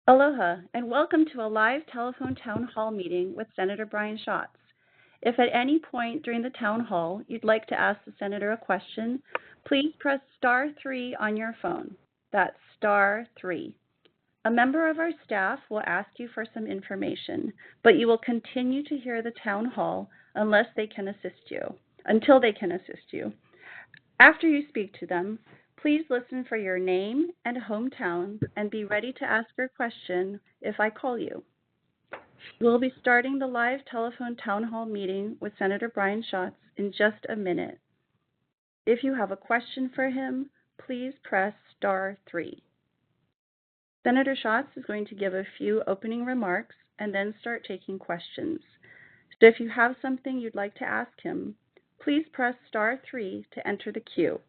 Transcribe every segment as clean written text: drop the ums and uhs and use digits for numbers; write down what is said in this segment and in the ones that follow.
Aloha, and welcome to a live telephone town hall meeting with Senator Brian Schatz. If at any point during the town hall you'd like to ask the Senator a question, please press *3 on your phone. That's *3. A member of our staff will ask you for some information, but you will continue to hear the town hall until they can assist you. After you speak to them, please listen for your name and hometown and be ready to ask your question if I call you. We'll be starting the live telephone town hall meeting with Senator Brian Schatz in just a minute. If you have a question for him, please press *3. Senator Schatz is going to give a few opening remarks and then start taking questions. So if you have something you'd like to ask him, please press *3 to enter the queue.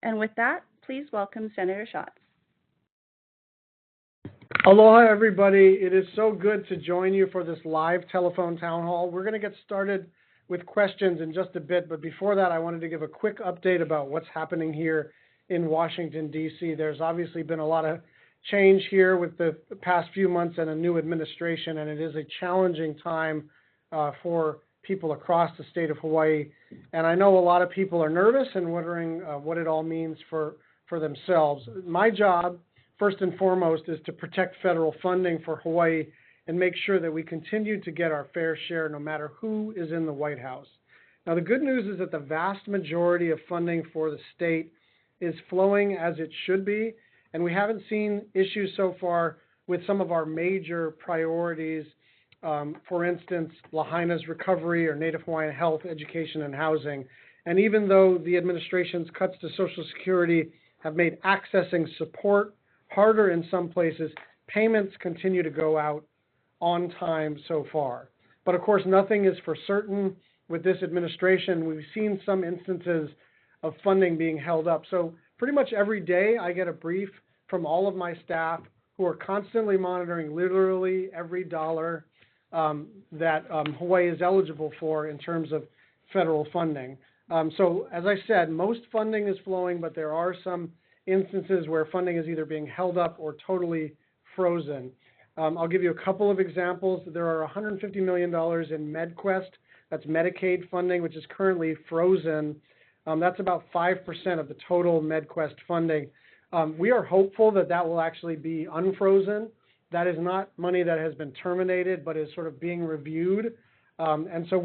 And with that, please welcome Senator Schatz. Aloha, everybody. It is so good to join you for this live telephone town hall. We're going to get started with questions in just a bit, but before that, I wanted to give a quick update about what's happening here in Washington, D.C. There's obviously been a lot of change here with the past few months and a new administration, and it is a challenging time for people across the state of Hawaii. And I know a lot of people are nervous and wondering what it all means for themselves. My job, first and foremost, is to protect federal funding for Hawaii and make sure that we continue to get our fair share no matter who is in the White House. Now, the good news is that the vast majority of funding for the state is flowing as it should be, and we haven't seen issues so far with some of our major priorities. For instance, Lahaina's recovery or Native Hawaiian health, education, and housing. And even though the administration's cuts to Social Security have made accessing support harder in some places, payments continue to go out on time so far. But of course, nothing is for certain with this administration. We've seen some instances of funding being held up. So pretty much every day I get a brief from all of my staff who are constantly monitoring literally every dollar that Hawaii is eligible for in terms of federal funding. So as I said, most funding is flowing, but there are some instances where funding is either being held up or totally frozen. I'll give you a couple of examples. There are $150 million in MedQuest, that's Medicaid funding, which is currently frozen. That's about 5% of the total MedQuest funding. We are hopeful that that will actually be unfrozen. That is not money that has been terminated, but is sort of being reviewed. And so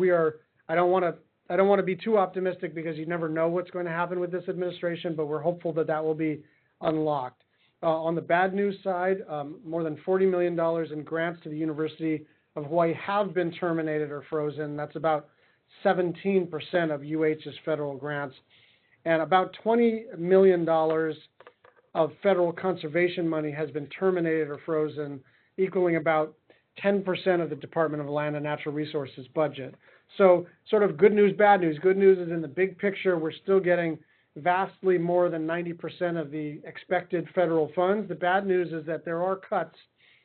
I don't want to be too optimistic because you never know what's going to happen with this administration, but we're hopeful that that will be unlocked. On the bad news side, more than $40 million in grants to the University of Hawaii have been terminated or frozen. That's about 17% of UH's federal grants. And about $20 million of federal conservation money has been terminated or frozen, equaling about 10% of the Department of Land and Natural Resources budget. So sort of good news, bad news. Good news is in the big picture, we're still getting vastly more than 90% of the expected federal funds. The bad news is that there are cuts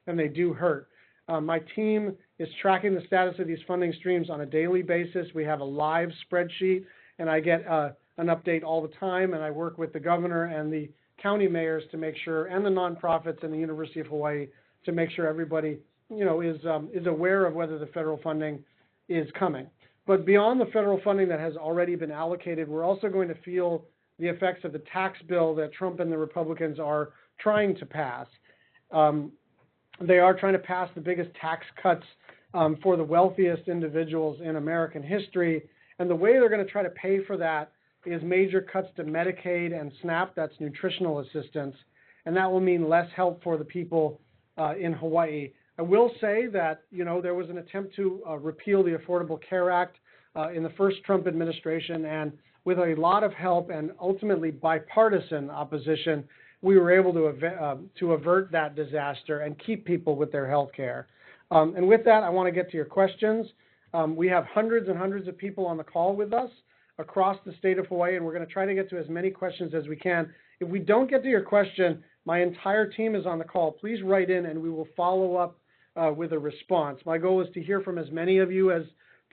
and they do hurt. My team is tracking the status of these funding streams on a daily basis. We have a live spreadsheet and I get an update all the time, and I work with the governor and the county mayors to make sure, and the nonprofits and the University of Hawaii to make sure everybody, is aware of whether the federal funding is coming. But beyond the federal funding that has already been allocated, we're also going to feel the effects of the tax bill that Trump and the Republicans are trying to pass. They are trying to pass the biggest tax cuts for the wealthiest individuals in American history, and the way they're going to try to pay for that is major cuts to Medicaid and SNAP, that's nutritional assistance, and that will mean less help for the people in Hawaii. I will say that, there was an attempt to repeal the Affordable Care Act in the first Trump administration, and with a lot of help and ultimately bipartisan opposition, we were able to avert that disaster and keep people with their health care. And with that, I want to get to your questions. We have hundreds and hundreds of people on the call with us across the state of Hawaii, and we're going to try to get to as many questions as we can. If we don't get to your question, my entire team is on the call. Please write in and we will follow up with a response. My goal is to hear from as many of you as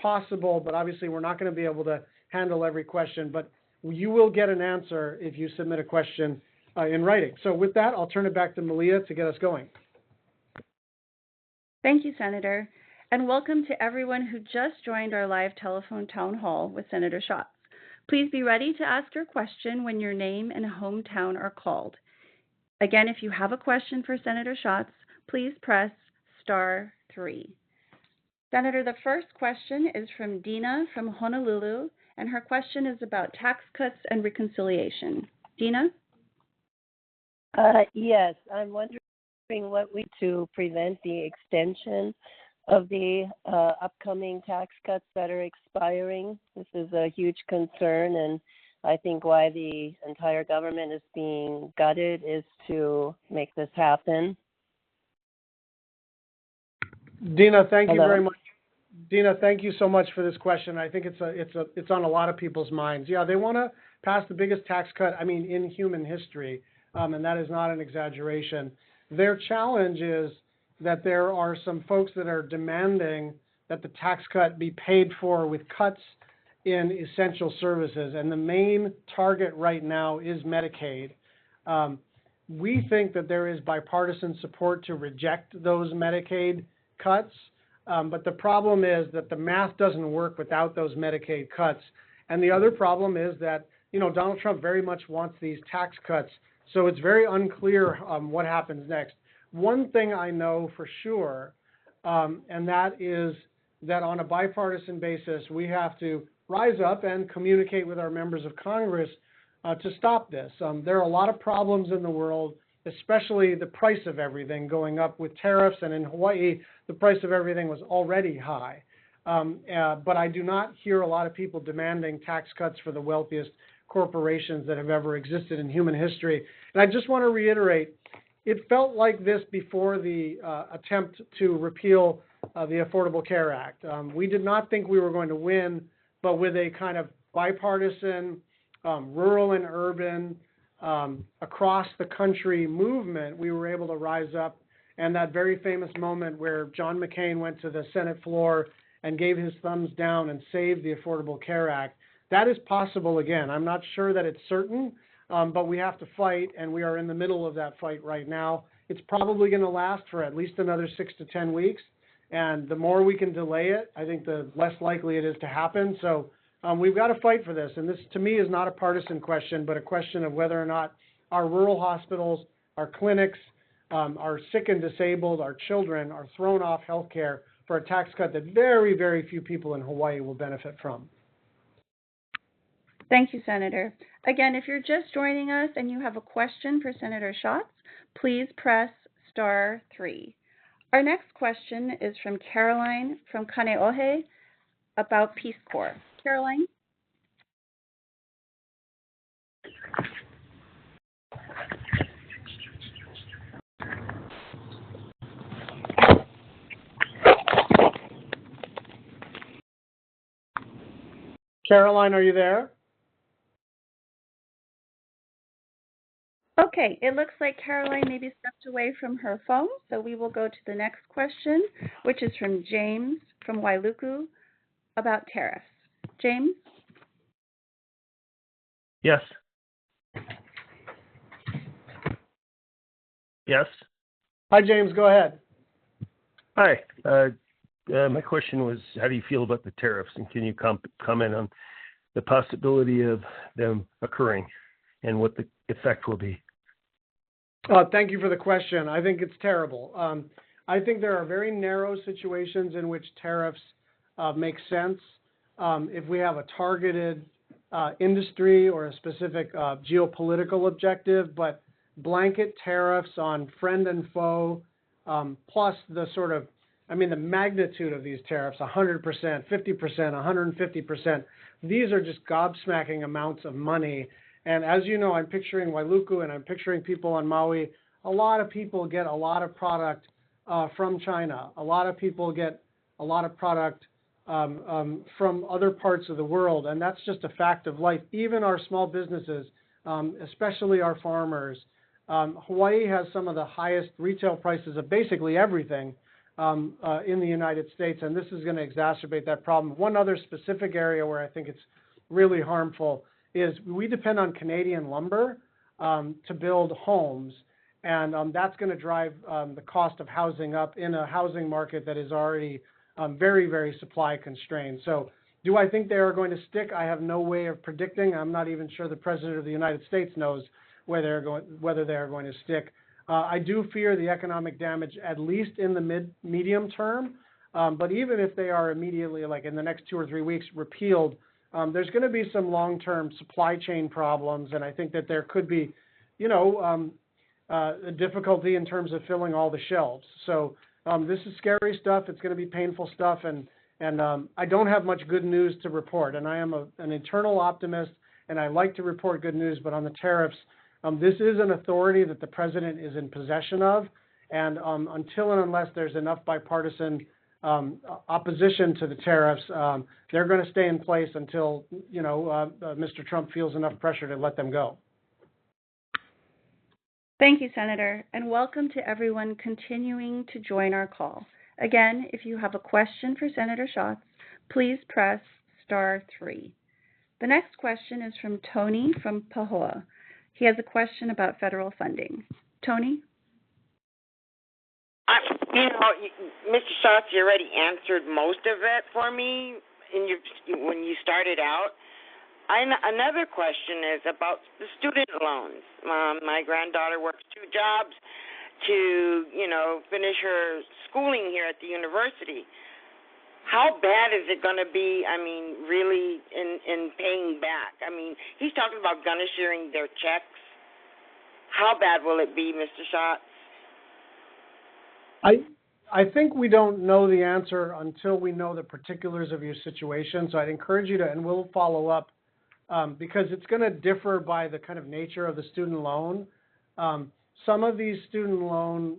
possible, but obviously we're not going to be able to handle every question, but you will get an answer if you submit a question in writing. So with that, I'll turn it back to Malia to get us going. Thank you, Senator, and welcome to everyone who just joined our live telephone town hall with Senator Schatz. Please be ready to ask your question when your name and hometown are called. Again, if you have a question for Senator Schatz, please press *3. Senator, the first question is from Dina from Honolulu, and her question is about tax cuts and reconciliation. Dina? Yes, I'm wondering what we do to prevent the extension of the upcoming tax cuts that are expiring. This is a huge concern, and I think why the entire government is being gutted is to make this happen. Dina, thank you very much. Dina, thank you so much for this question. I think it's on a lot of people's minds. Yeah, they want to pass the biggest tax cut, in human history, and that is not an exaggeration. Their challenge is that there are some folks that are demanding that the tax cut be paid for with cuts in essential services, and the main target right now is Medicaid. We think that there is bipartisan support to reject those Medicaid cuts, but the problem is that the math doesn't work without those Medicaid cuts. And the other problem is that, Donald Trump very much wants these tax cuts, so it's very unclear what happens next. One thing I know for sure, and that is that on a bipartisan basis, we have to rise up and communicate with our members of Congress to stop this. There are a lot of problems in the world, especially the price of everything going up with tariffs, and in Hawaii, the price of everything was already high. But I do not hear a lot of people demanding tax cuts for the wealthiest corporations that have ever existed in human history. And I just want to reiterate, it felt like this before the attempt to repeal the Affordable Care Act. We did not think we were going to win, but with a kind of bipartisan, rural and urban, across the country movement, we were able to rise up. And that very famous moment where John McCain went to the Senate floor and gave his thumbs down and saved the Affordable Care Act, that is possible again. I'm not sure that it's certain, but we have to fight, and we are in the middle of that fight right now. It's probably going to last for at least another 6 to 10 weeks, and the more we can delay it, I think the less likely it is to happen. So we've got to fight for this, and this, to me, is not a partisan question, but a question of whether or not our rural hospitals, our clinics, our sick and disabled, our children are thrown off health care for a tax cut that very, very few people in Hawaii will benefit from. Thank you, Senator. Again, if you're just joining us and you have a question for Senator Schatz, please press *3. Our next question is from Caroline from Kaneohe about Peace Corps. Caroline? Caroline, are you there? Okay, it looks like Caroline maybe stepped away from her phone, so we will go to the next question, which is from James from Wailuku about tariffs. James? Yes. Yes. Hi, James. Go ahead. Hi. My question was, how do you feel about the tariffs, and can you comment on the possibility of them occurring and what the effect will be? Thank you for the question. I think it's terrible. I think there are very narrow situations in which tariffs make sense. If we have a targeted industry or a specific geopolitical objective, but blanket tariffs on friend and foe, plus the sort of, the magnitude of these tariffs, 100%, 50%, 150%, these are just gobsmacking amounts of money. And as you know, I'm picturing Wailuku and I'm picturing people on Maui. A lot of people get a lot of product from China. A lot of people get a lot of product from other parts of the world. And that's just a fact of life. Even our small businesses, especially our farmers. Hawaii has some of the highest retail prices of basically everything in the United States, and this is going to exacerbate that problem. One other specific area where I think it's really harmful is we depend on Canadian lumber to build homes, and that's going to drive the cost of housing up in a housing market that is already very, very supply constrained. So do I think they are going to stick? I have no way of predicting. I'm not even sure the President of the United States knows whether they are going to stick. I do fear the economic damage, at least in the medium term. But even if they are immediately, like in the next 2 or 3 weeks, repealed, there's going to be some long-term supply chain problems, and I think that there could be, a difficulty in terms of filling all the shelves. So this is scary stuff. It's going to be painful stuff, and I don't have much good news to report. And I am an eternal optimist, and I like to report good news. But on the tariffs, this is an authority that the president is in possession of, and until and unless there's enough bipartisan opposition to the tariffs, they're going to stay in place until Mr. Trump feels enough pressure to let them go. Thank you, Senator, and welcome to everyone continuing to join our call. Again, if you have a question for Senator Schatz, please press *3. The next question is from Tony from Pahoa. He has a question about federal funding. Tony? Mr. Schatz, you already answered most of it for me when you started out. Another question is about the student loans. My granddaughter works 2 jobs to, finish her schooling here at the university. How bad is it going to be, really in paying back? He's talking about garnishing their checks. How bad will it be, Mr. Schatz? I think we don't know the answer until we know the particulars of your situation. So I'd encourage you to, and we'll follow up, because it's going to differ by the kind of nature of the student loan. Some of these student loan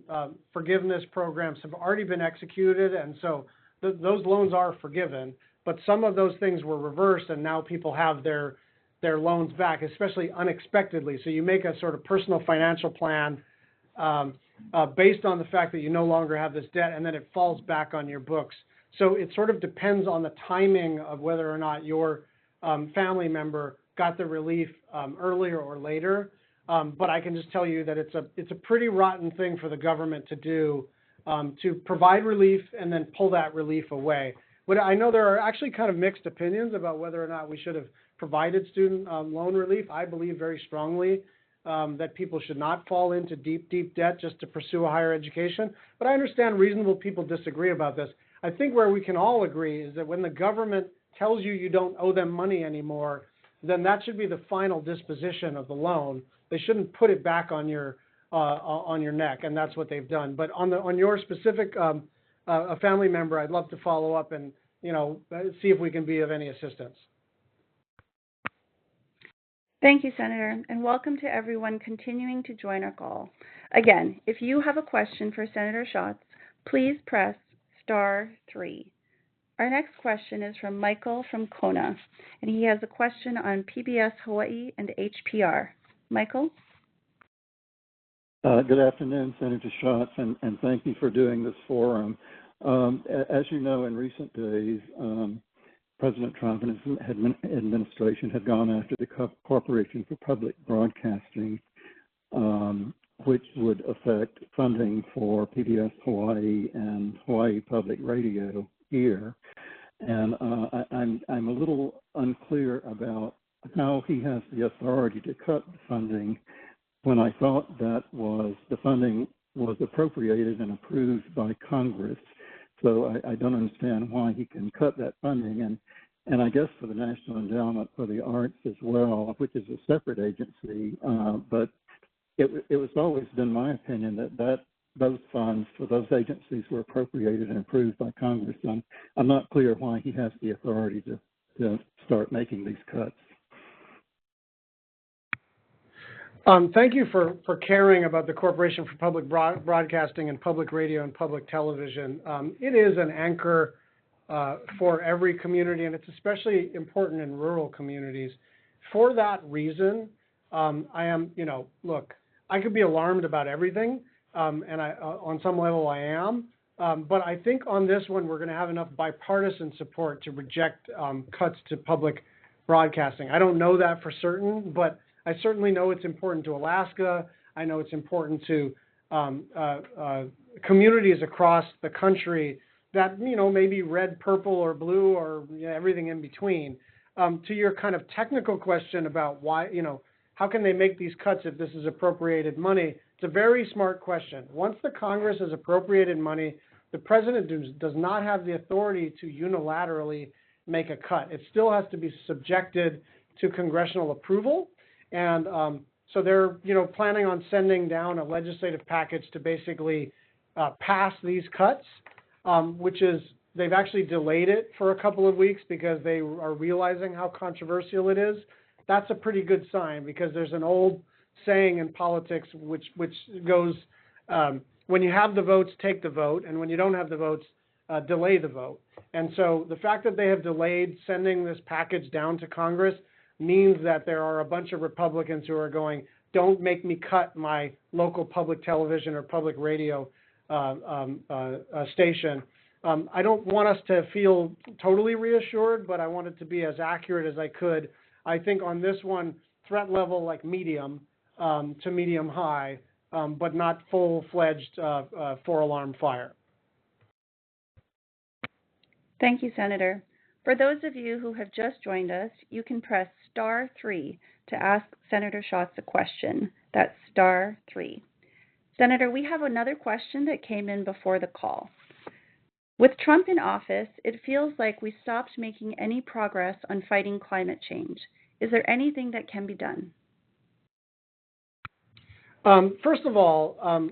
forgiveness programs have already been executed, and so those loans are forgiven. But some of those things were reversed, and now people have their loans back, especially unexpectedly. So you make a sort of personal financial plan based on the fact that you no longer have this debt, and then it falls back on your books. So it sort of depends on the timing of whether or not your family member got the relief earlier or later. But I can just tell you that it's a pretty rotten thing for the government to do, to provide relief and then pull that relief away. But I know there are actually kind of mixed opinions about whether or not we should have provided student loan relief. I believe very strongly that people should not fall into deep, deep debt just to pursue a higher education. But I understand reasonable people disagree about this. I think where we can all agree is that when the government tells you you don't owe them money anymore, then that should be the final disposition of the loan. They shouldn't put it back on your neck, and that's what they've done. But on your specific a family member, I'd love to follow up and see if we can be of any assistance. Thank you, Senator, and welcome to everyone continuing to join our call. Again, if you have a question for Senator Schatz, please press *3. Our next question is from Michael from Kona, and he has a question on PBS Hawaii and HPR. Michael? Good afternoon, Senator Schatz, and thank you for doing this forum. As you know, in recent days, President Trump and his administration had gone after the Corporation for Public Broadcasting, which would affect funding for PBS Hawaii and Hawaii Public Radio here. And I'm a little unclear about how he has the authority to cut the funding when I thought that the funding was appropriated and approved by Congress. So I don't understand why he can cut that funding. And I guess for the National Endowment for the Arts as well, which is a separate agency, but it was always been my opinion that those funds for those agencies were appropriated and approved by Congress. And I'm not clear why he has the authority to start making these cuts. Thank you for caring about the Corporation for Public Broadcasting and Public Radio and Public Television. It is an anchor for every community, and it's especially important in rural communities. For that reason, I am, look, I could be alarmed about everything, and on some level I am, but I think on this one we're going to have enough bipartisan support to reject cuts to public broadcasting. I don't know that for certain, but I certainly know it's important to Alaska. I know it's important to communities across the country that, maybe red, purple, or blue, or everything in between. To your kind of technical question about why, how can they make these cuts if this is appropriated money? It's a very smart question. Once the Congress has appropriated money, the president does not have the authority to unilaterally make a cut. It still has to be subjected to congressional approval. And so they're, planning on sending down a legislative package to basically pass these cuts, which is, they've actually delayed it for a couple of weeks because they are realizing how controversial it is. That's a pretty good sign, because there's an old saying in politics which goes, when you have the votes, take the vote, and when you don't have the votes, delay the vote. And so the fact that they have delayed sending this package down to Congress means that there are a bunch of Republicans who are going, don't make me cut my local public television or public radio station. I don't want us to feel totally reassured, but I want it to be as accurate as I could. I think on this one, threat level like medium to medium high, but not full-fledged four-alarm fire. Thank you, Senator. For those of you who have just joined us, you can press *3 to ask Senator Schatz a question. That's *3. Senator, we have another question that came in before the call. With Trump in office, it feels like we stopped making any progress on fighting climate change. Is there anything that can be done? First of all,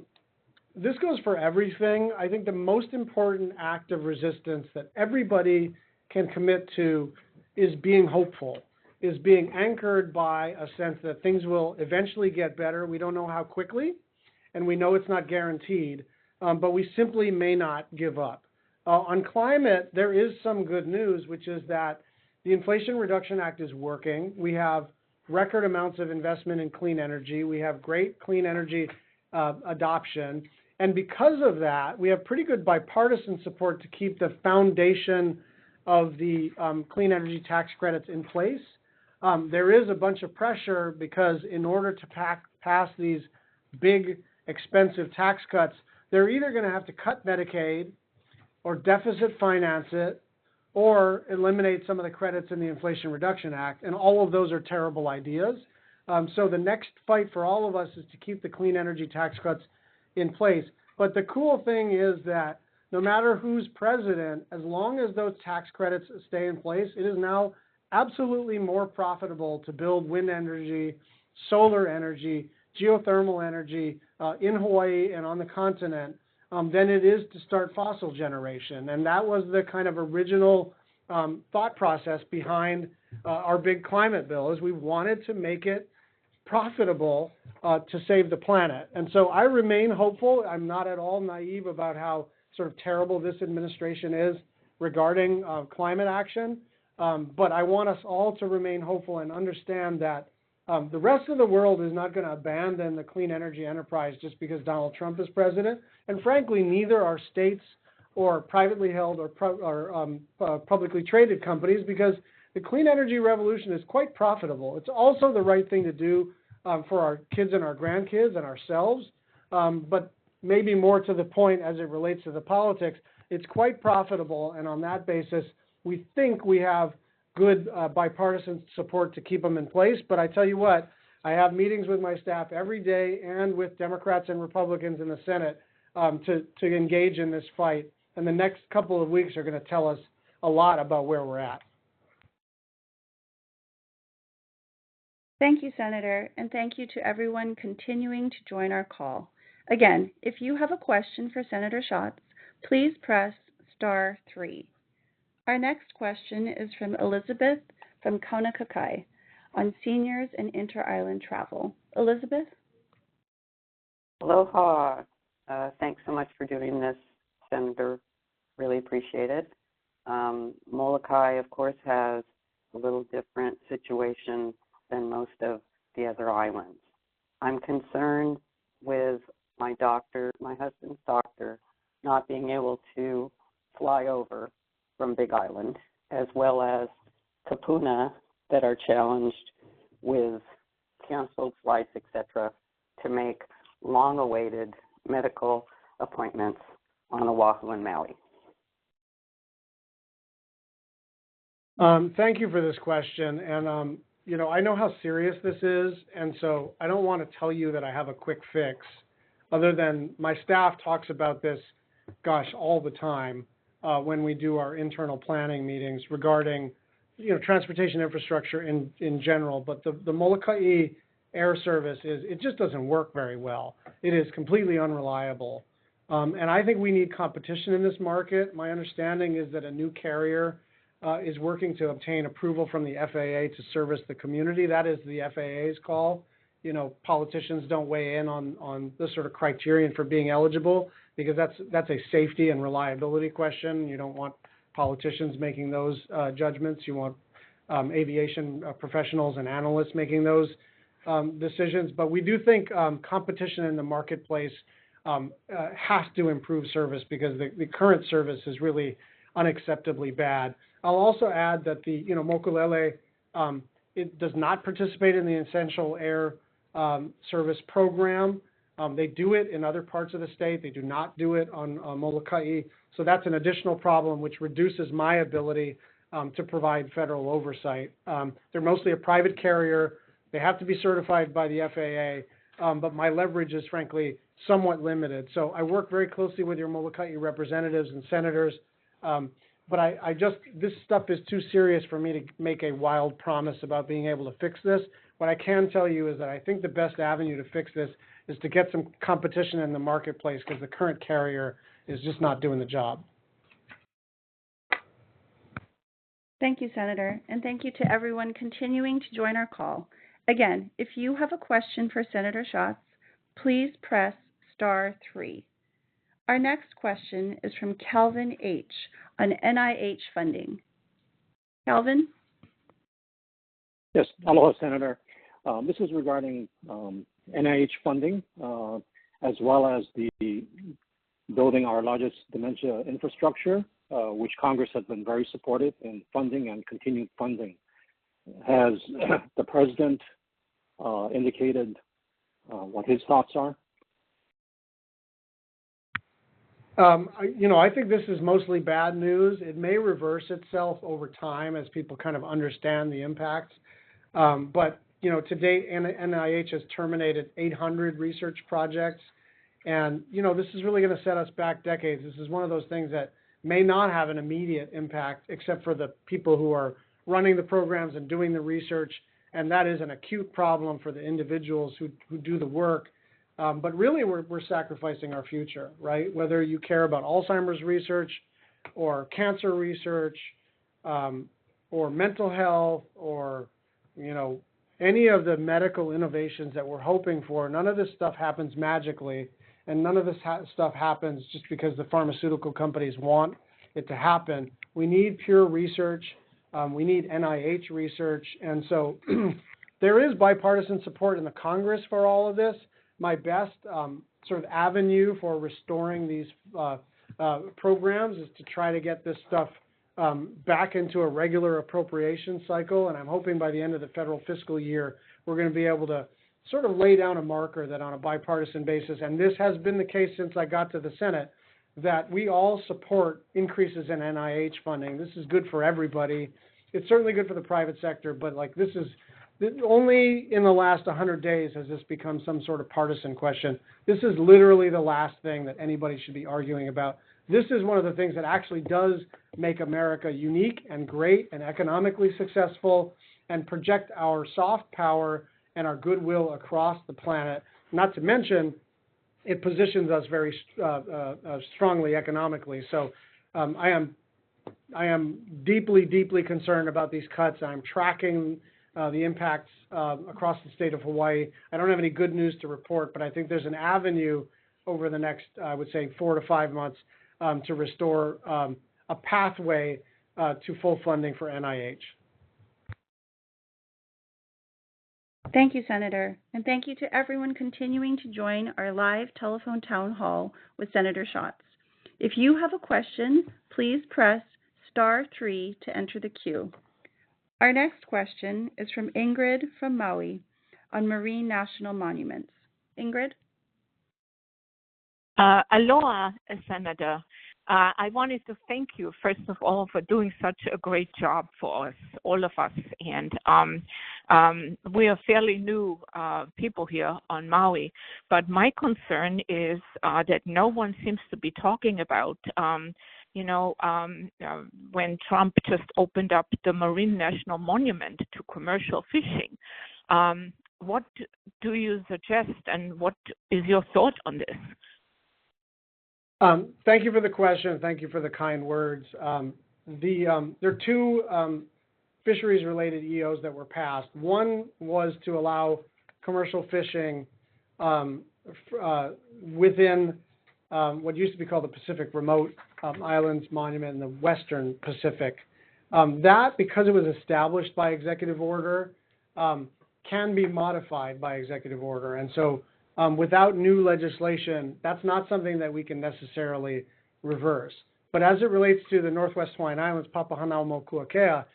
this goes for everything. I think the most important act of resistance that everybody can commit to is being hopeful, is being anchored by a sense that things will eventually get better. We don't know how quickly, and we know it's not guaranteed, but we simply may not give up. On climate, there is some good news, which is that the Inflation Reduction Act is working. We have record amounts of investment in clean energy. We have great clean energy adoption. And because of that, we have pretty good bipartisan support to keep the foundation of the clean energy tax credits in place. There is a bunch of pressure because in order to pass these big, expensive tax cuts, they're either going to have to cut Medicaid or deficit finance it, or eliminate some of the credits in the Inflation Reduction Act, and all of those are terrible ideas. So the next fight for all of us is to keep the clean energy tax cuts in place. But the cool thing is that no matter who's president, as long as those tax credits stay in place, it is now absolutely more profitable to build wind energy, solar energy, geothermal energy in Hawaii and on the continent than it is to start fossil generation. And that was the kind of original thought process behind our big climate bill, is we wanted to make it profitable to save the planet. And so I remain hopeful. I'm not at all naive about how sort of terrible this administration is regarding climate action. But I want us all to remain hopeful and understand that the rest of the world is not going to abandon the clean energy enterprise just because Donald Trump is president. And frankly, neither are states or privately held or publicly traded companies, because the clean energy revolution is quite profitable. It's also the right thing to do for our kids and our grandkids and ourselves. But maybe more to the point as it relates to the politics, it's quite profitable. And on that basis, we think we have good bipartisan support to keep them in place. But I tell you what, I have meetings with my staff every day and with Democrats and Republicans in the Senate to engage in this fight. And the next couple of weeks are going to tell us a lot about where we're at. Thank you, Senator, and thank you to everyone continuing to join our call. Again, if you have a question for Senator Schatz, please press *3. Our next question is from Elizabeth from Kaunakakai on seniors and inter-island travel. Elizabeth? Aloha. Thanks so much for doing this, Senator. Really appreciate it. Molokai, of course, has a little different situation than most of the other islands. I'm concerned with my husband's doctor, not being able to fly over from Big Island, as well as Kapuna that are challenged with canceled flights, etc., to make long-awaited medical appointments on Oahu and Maui? Thank you for this question. And, you know, I know how serious this is, and so I don't want to tell you that I have a quick fix, other than my staff talks about this, gosh, all the time when we do our internal planning meetings regarding, you know, transportation infrastructure in general. But the Molokai air service it just doesn't work very well. It is completely unreliable. And I think we need competition in this market. My understanding is that a new carrier is working to obtain approval from the FAA to service the community. That is the FAA's call. You know, politicians don't weigh in on this sort of criterion for being eligible, because that's a safety and reliability question. You don't want politicians making those judgments. You want aviation professionals and analysts making those decisions. But we do think competition in the marketplace has to improve service, because the current service is really unacceptably bad. I'll also add that the, you know, Mokulele, it does not participate in the essential air service program. They do it in other parts of the state. They do not do it on Molokai. So that's an additional problem, which reduces my ability to provide federal oversight. They're mostly a private carrier. They have to be certified by the FAA, but my leverage is frankly somewhat limited. So I work very closely with your Molokai representatives and senators, but I just, this stuff is too serious for me to make a wild promise about being able to fix this. What I can tell you is that I think the best avenue to fix this is to get some competition in the marketplace, because the current carrier is just not doing the job. Thank you, Senator, and thank you to everyone continuing to join our call. Again, if you have a question for Senator Schatz, please press *3. Our next question is from Calvin H. on NIH funding. Calvin? Yes, aloha, Senator. This is regarding NIH funding, as well as the building our largest dementia infrastructure, which Congress has been very supportive in funding and continued funding. Has the President indicated what his thoughts are? You know, I think this is mostly bad news. It may reverse itself over time as people kind of understand the impacts. But, you know, to date, NIH has terminated 800 research projects. And, you know, this is really going to set us back decades. This is one of those things that may not have an immediate impact, except for the people who are running the programs and doing the research. And that is an acute problem for the individuals who do the work. But really, we're sacrificing our future, right? Whether you care about Alzheimer's research or cancer research or mental health or, you know, any of the medical innovations that we're hoping for, none of this stuff happens magically, and none of this stuff happens just because the pharmaceutical companies want it to happen. We need pure research. We need NIH research. And so there is bipartisan support in the Congress for all of this. My best sort of avenue for restoring these programs is to try to get this stuff back into a regular appropriation cycle. And I'm hoping by the end of the federal fiscal year, we're going to be able to sort of lay down a marker that on a bipartisan basis, and this has been the case since I got to the Senate, that we all support increases in NIH funding. This is good for everybody. It's certainly good for the private sector, but like this is only in the last 100 days has this become some sort of partisan question. This is literally the last thing that anybody should be arguing about. This is one of the things that actually does make America unique and great and economically successful and project our soft power and our goodwill across the planet. Not to mention, it positions us very strongly economically. So I am deeply, deeply concerned about these cuts. I'm tracking the impacts across the state of Hawaii. I don't have any good news to report, but I think there's an avenue over the next, I would say, 4 to 5 months to restore a pathway to full funding for NIH. Thank you, Senator, and thank you to everyone continuing to join our live telephone town hall with Senator Schatz. If you have a question, please press *3 to enter the queue. Our next question is from Ingrid from Maui on Marine National Monuments. Ingrid? Aloha, Senator. I wanted to thank you, first of all, for doing such a great job for us, all of us. And we are fairly new people here on Maui. But my concern is that no one seems to be talking about, when Trump just opened up the Marine National Monument to commercial fishing. What do you suggest, and what is your thought on this? Thank you for the question. Thank you for the kind words. There are two fisheries-related EOs that were passed. One was to allow commercial fishing within what used to be called the Pacific Remote Islands Monument in the Western Pacific. That, because it was established by executive order, can be modified by executive order. And so without new legislation, that's not something that we can necessarily reverse. But as it relates to the Northwest Hawaiian Islands, Papahanaumokuakea,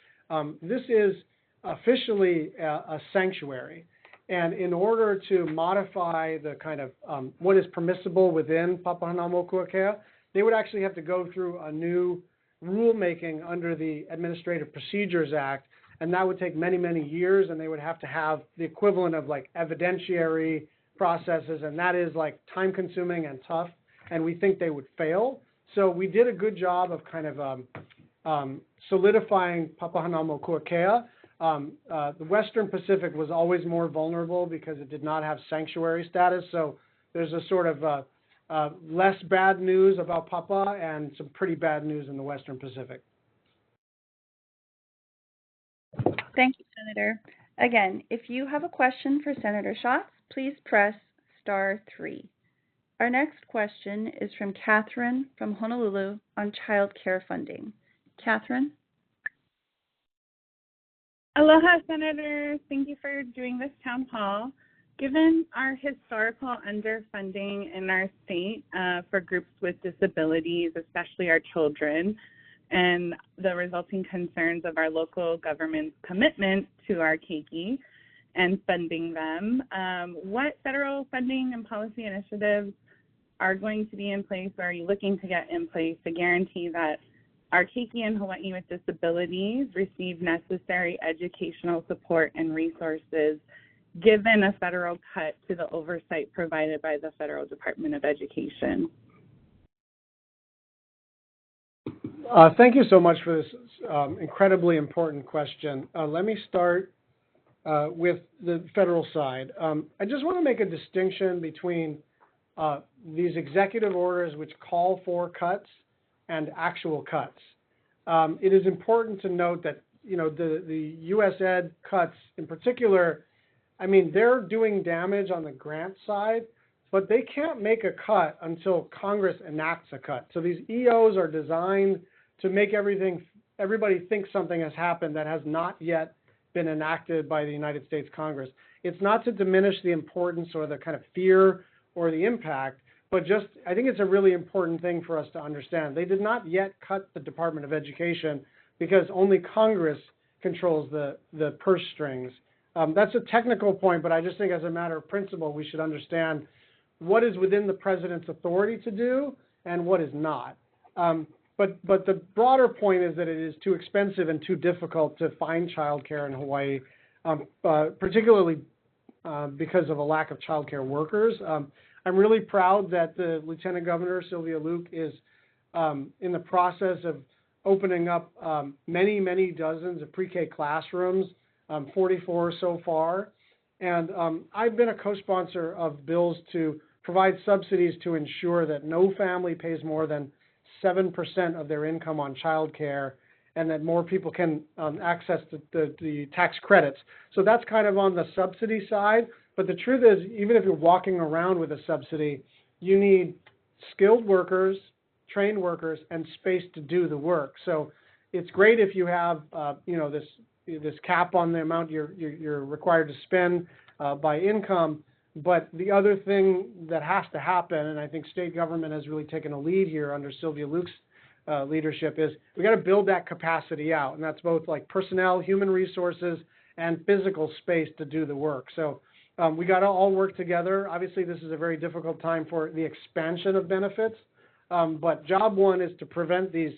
this is officially a sanctuary. And in order to modify the kind of what is permissible within Papahanaumokuakea, they would actually have to go through a new rulemaking under the Administrative Procedures Act, and that would take many, many years, and they would have to have the equivalent of like evidentiary processes, and that is like time-consuming and tough, and we think they would fail. So we did a good job of kind of solidifying Papahanaumokuakea. The Western Pacific was always more vulnerable because it did not have sanctuary status, so there's a sort of less bad news about Papa and some pretty bad news in the Western Pacific. Thank you, Senator. Again, if you have a question for Senator Schatz, please press *3. Our next question is from Catherine from Honolulu on child care funding. Catherine? Aloha, Senator. Thank you for doing this town hall. Given our historical underfunding in our state for groups with disabilities, especially our children, and the resulting concerns of our local government's commitment to our keiki and funding them, what federal funding and policy initiatives are going to be in place, or are you looking to get in place to guarantee that our keiki in Hawaii with disabilities receive necessary educational support and resources given a federal cut to the oversight provided by the Federal Department of Education? Thank you so much for this incredibly important question. Let me start with the federal side. I just want to make a distinction between these executive orders which call for cuts and actual cuts. It is important to note that the U.S. Ed cuts in particular, I mean, they're doing damage on the grant side, but they can't make a cut until Congress enacts a cut. So these EOs are designed to make everybody think something has happened that has not yet been enacted by the United States Congress. It's not to diminish the importance or the kind of fear or the impact, but just I think it's a really important thing for us to understand. They did not yet cut the Department of Education because only Congress controls the purse strings. That's a technical point, but I just think as a matter of principle, we should understand what is within the president's authority to do and what is not. But the broader point is that it is too expensive and too difficult to find childcare in Hawaii, particularly because of a lack of childcare workers. I'm really proud that the Lieutenant Governor, Sylvia Luke, is in the process of opening up many, many dozens of pre-K classrooms, 44 so far. And I've been a co-sponsor of bills to provide subsidies to ensure that no family pays more than 7% of their income on child care, and that more people can access the tax credits. So that's kind of on the subsidy side. But the truth is, even if you're walking around with a subsidy, you need skilled workers, trained workers, and space to do the work. So it's great if you have this cap on the amount you're required to spend by income. But the other thing that has to happen, and I think state government has really taken a lead here under Sylvia Luke's leadership, is we got to build that capacity out. And that's both like personnel, human resources, and physical space to do the work. So we got to all work together. Obviously, this is a very difficult time for the expansion of benefits, but job one is to prevent these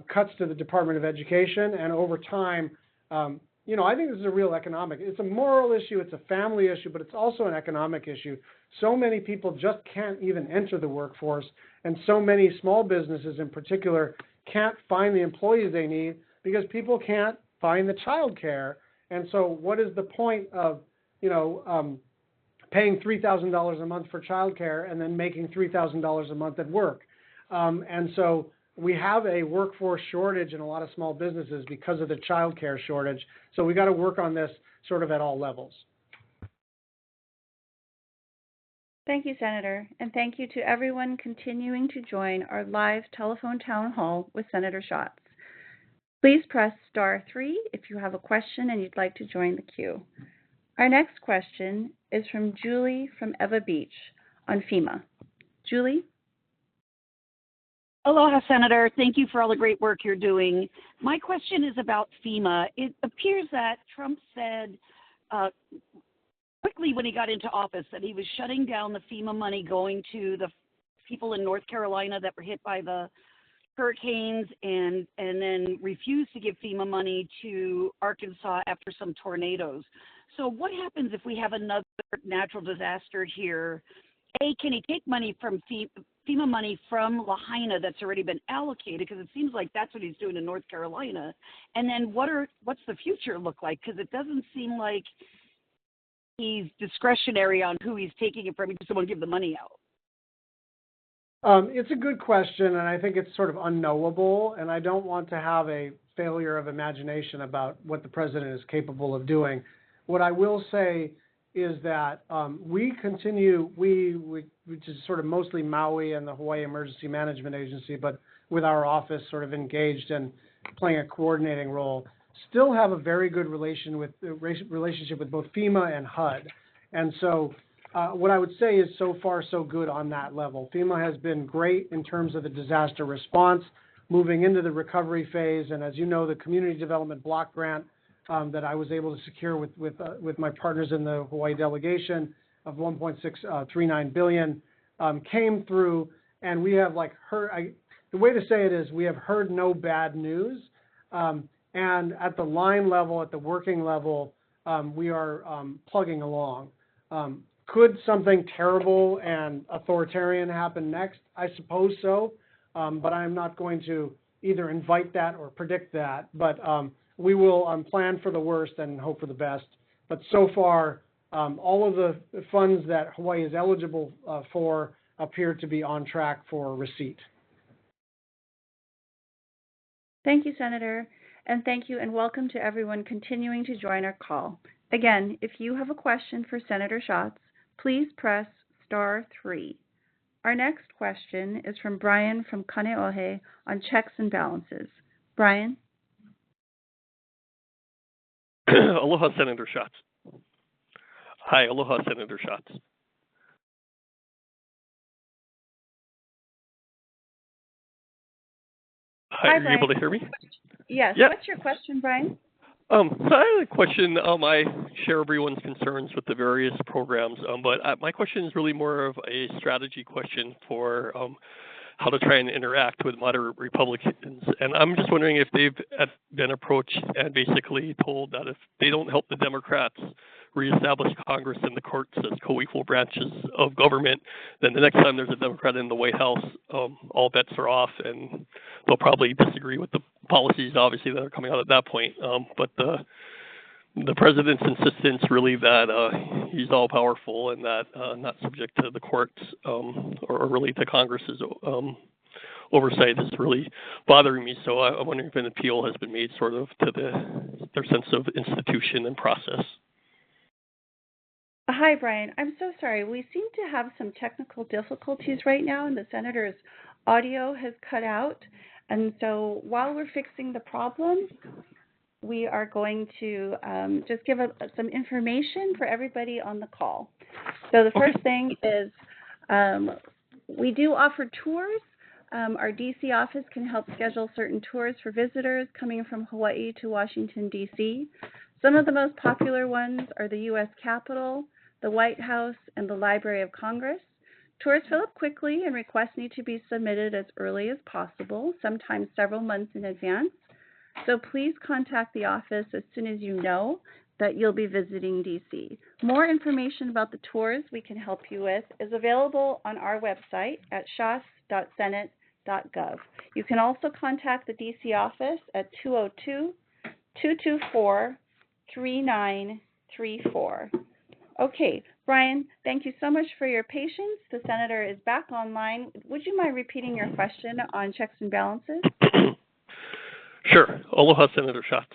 cuts to the Department of Education, and over time, I think this is a real it's a moral issue, it's a family issue, but it's also an economic issue. So many people just can't even enter the workforce, and so many small businesses in particular can't find the employees they need because people can't find the child care. And so what is the point of, paying $3,000 a month for child care and then making $3,000 a month at work? And so we have a workforce shortage in a lot of small businesses because of the child care shortage. So we got to work on this sort of at all levels. Thank you, Senator, and thank you to everyone continuing to join our live telephone town hall with Senator Schatz. Please press *3 if you have a question and you'd like to join the queue. Our next question is from Julie from Eva Beach on FEMA. Julie? Aloha, Senator. Thank you for all the great work you're doing. My question is about FEMA. It appears that Trump said quickly when he got into office that he was shutting down the FEMA money going to the people in North Carolina that were hit by the hurricanes and then refused to give FEMA money to Arkansas after some tornadoes. So what happens if we have another natural disaster here? A, can he take money from FEMA money from Lahaina that's already been allocated? Because it seems like that's what he's doing in North Carolina. And then what's the future look like? Because it doesn't seem like he's discretionary on who he's taking it from. He just won't give the money out. It's a good question, and I think it's sort of unknowable, and I don't want to have a failure of imagination about what the president is capable of doing. What I will say is that we continue, which is sort of mostly Maui and the Hawaii Emergency Management Agency, but with our office sort of engaged and playing a coordinating role, still have a very good relationship with both FEMA and HUD. And so what I would say is so far so good on that level. FEMA has been great in terms of the disaster response, moving into the recovery phase, and as you know, the Community Development Block Grant that I was able to secure with my partners in the Hawaii delegation of $1.639 billion came through, and we have the way to say it is we have heard no bad news, and at the line level, at the working level, we are plugging along. Could something terrible and authoritarian happen next? I suppose so, but I'm not going to either invite that or predict that. But we will plan for the worst and hope for the best. But so far, all of the funds that Hawaii is eligible for appear to be on track for receipt. Thank you, Senator, and thank you and welcome to everyone continuing to join our call. Again, if you have a question for Senator Schatz, please press *3. Our next question is from Brian from Kaneohe on checks and balances. Brian? Aloha, Senator Schatz. Hi, aloha, Senator Schatz. Hi, are you able to hear me? Yes. Yeah. What's your question, Brian? So I had a question. I share everyone's concerns with the various programs, but my question is really more of a strategy question for how to try and interact with moderate Republicans. And I'm just wondering if they've been approached and basically told that if they don't help the Democrats reestablish Congress and the courts as co-equal branches of government, then the next time there's a Democrat in the White House, all bets are off, and they'll probably disagree with the policies, obviously, that are coming out at that point. But the president's insistence really that he's all powerful and that not subject to the courts or really to Congress's oversight is really bothering me. So I'm wondering if an appeal has been made sort of to their sense of institution and process. Hi, Brian. I'm so sorry. We seem to have some technical difficulties right now, and the senator's audio has cut out. And so while we're fixing the problem, we are going to just give some information for everybody on the call. So the first thing is we do offer tours. Our D.C. office can help schedule certain tours for visitors coming from Hawaii to Washington, D.C. Some of the most popular ones are the U.S. Capitol, the White House, and the Library of Congress. Tours fill up quickly and requests need to be submitted as early as possible, sometimes several months in advance. So please contact the office as soon as you know that you'll be visiting DC. More information about the tours we can help you with is available on our website at shas.senate.gov. You can also contact the DC office at 202-224-3934. Okay, Brian, thank you so much for your patience. The senator is back online. Would you mind repeating your question on checks and balances? Sure. Aloha, Senator Schatz.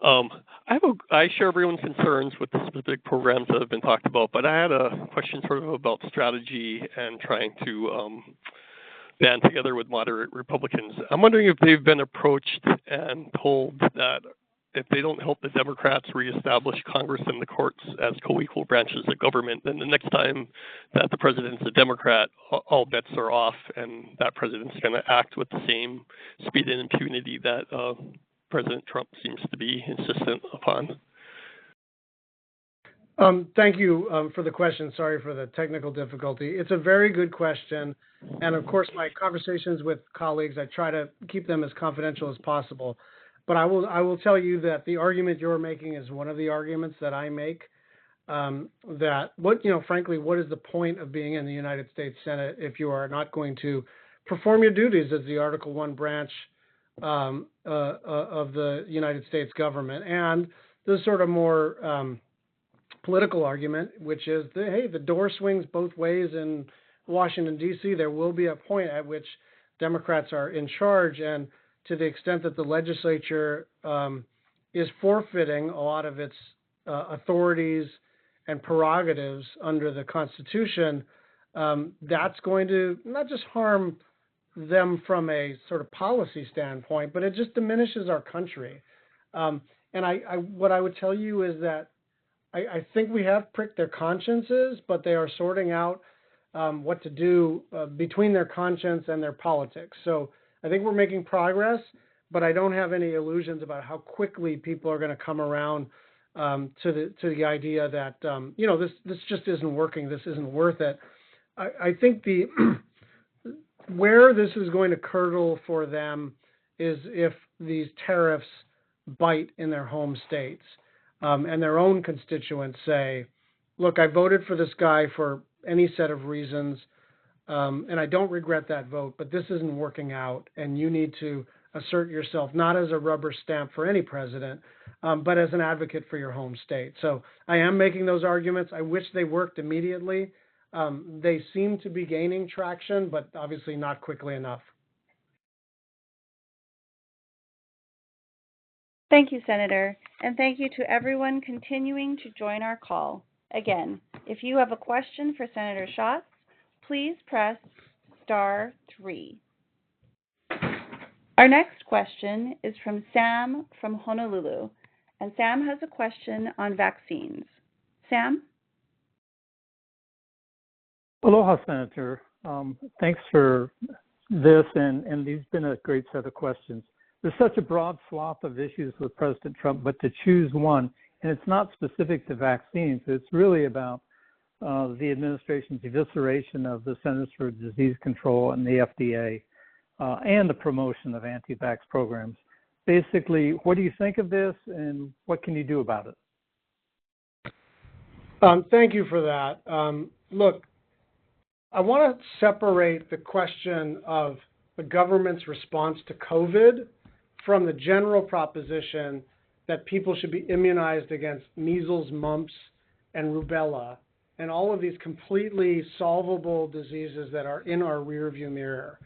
I share everyone's concerns with the specific programs that have been talked about, but I had a question sort of about strategy and trying to band together with moderate Republicans. I'm wondering if they've been approached and told that if they don't help the Democrats reestablish Congress and the courts as co-equal branches of government, then the next time that the president's a Democrat, all bets are off, and that president's going to act with the same speed and impunity that President Trump seems to be insistent upon. Thank you for the question. Sorry for the technical difficulty. It's a very good question. And of course, my conversations with colleagues, I try to keep them as confidential as possible. But I will tell you that the argument you're making is one of the arguments that I make. Frankly, what is the point of being in the United States Senate if you are not going to perform your duties as the Article I branch of the United States government? And the sort of more political argument, which is, the door swings both ways in Washington, D.C. There will be a point at which Democrats are in charge, and to the extent that the legislature is forfeiting a lot of its authorities and prerogatives under the Constitution, that's going to not just harm them from a sort of policy standpoint, but it just diminishes our country. And what I would tell you is that I think we have pricked their consciences, but they are sorting out what to do between their conscience and their politics. So I think we're making progress, but I don't have any illusions about how quickly people are going to come around to the idea that this just isn't working. This isn't worth it. I think where this is going to curdle for them is if these tariffs bite in their home states and their own constituents say, look, I voted for this guy for any set of reasons, and I don't regret that vote, but this isn't working out, and you need to assert yourself not as a rubber stamp for any president, but as an advocate for your home state. So I am making those arguments. I wish they worked immediately. They seem to be gaining traction, but obviously not quickly enough. Thank you, Senator, and thank you to everyone continuing to join our call. Again, if you have a question for Senator Schatz, please press *3. Our next question is from Sam from Honolulu, and Sam has a question on vaccines. Sam? Aloha, Senator. Thanks for this, and these have been a great set of questions. There's such a broad swath of issues with President Trump, but to choose one, and it's not specific to vaccines, it's really about the administration's evisceration of the Centers for Disease Control and the FDA, and the promotion of anti-vax programs. Basically, what do you think of this, and what can you do about it? Thank you for that. Look, I want to separate the question of the government's response to COVID from the general proposition that people should be immunized against measles, mumps, and rubella, and all of these completely solvable diseases that are in our rearview mirror.